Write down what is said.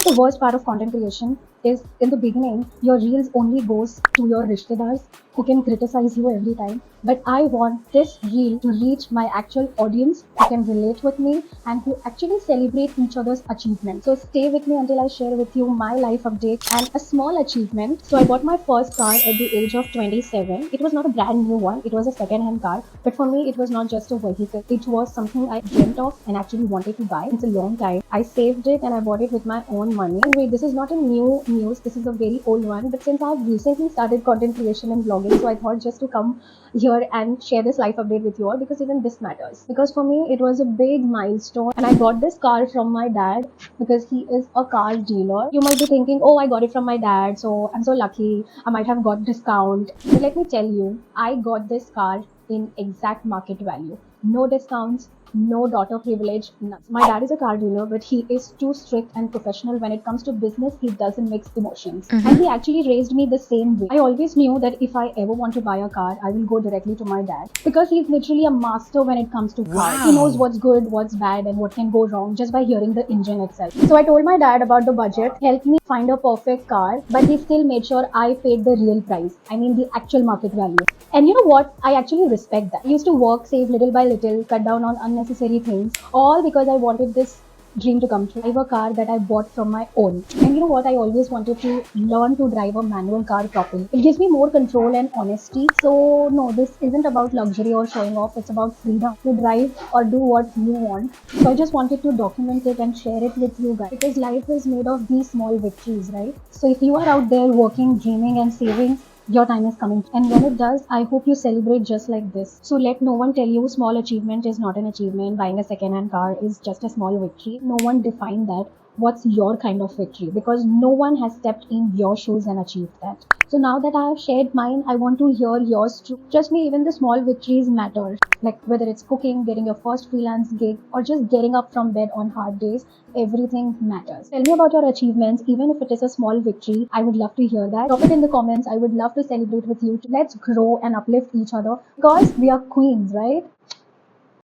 The worst part of content creation is in the beginning, your reels only goes to your rishtedars who can criticize you every time. But I want this reel to reach my actual audience who can relate with me and who actually celebrate each other's achievements. So stay with me until I share with you my life update and a small achievement. So I bought my first car at the age of 27. It was not a brand new one, it was a second-hand car. But for me, it was not just a vehicle. It was something I dreamt of and actually wanted to buy. It's a long time. I saved it and I bought it with my own money. And wait, this is not a new news. This is a very old one. But since I've recently started content creation and vlogging, so I thought just to come here and share this life update with you all because even this matters. Because for me, it was a big milestone and I got this car from my dad because he is a car dealer. You might be thinking, oh, I got it from my dad, so I'm so lucky. I might have got discount. But let me tell you, I got this car in exact market value. No discounts, no daughter privilege, none. My dad is a car dealer, but he is too strict and professional when it comes to business. He doesn't mix emotions. And he actually raised me the same way. I always knew that if I ever want to buy a car, I will go directly to my dad because he's literally a master when it comes to cars. He knows what's good, what's bad, and what can go wrong just by hearing the engine itself. So I told my dad about the budget, helped me find a perfect car, but he still made sure I paid the real price. I mean the actual market value. And you know what? I actually respect that. I used to work, save little by little, cut down on unnecessary things, all because I wanted this dream to come true. I have a car that I bought from my own. And you know what? I always wanted to learn to drive a manual car properly. It gives me more control and honesty. So no, this isn't about luxury or showing off. It's about freedom to drive or do what you want. So I just wanted to document it and share it with you guys because life is made of these small victories, right? So if you are out there working, dreaming and saving, your time is coming. And when it does, I hope you celebrate just like this. So let no one tell you small achievement is not an achievement. Buying a second-hand car is just a small victory. No one define that. What's your kind of victory? Because no one has stepped in your shoes and achieved that. So now that I have shared mine, I want to hear yours too. Trust me, even the small victories matter. Like whether it's cooking, getting your first freelance gig, or just getting up from bed on hard days, everything matters. Tell me about your achievements, even if it is a small victory. I would love to hear that. Drop it in the comments. I would love to celebrate with you. Let's grow and uplift each other because we are queens, right?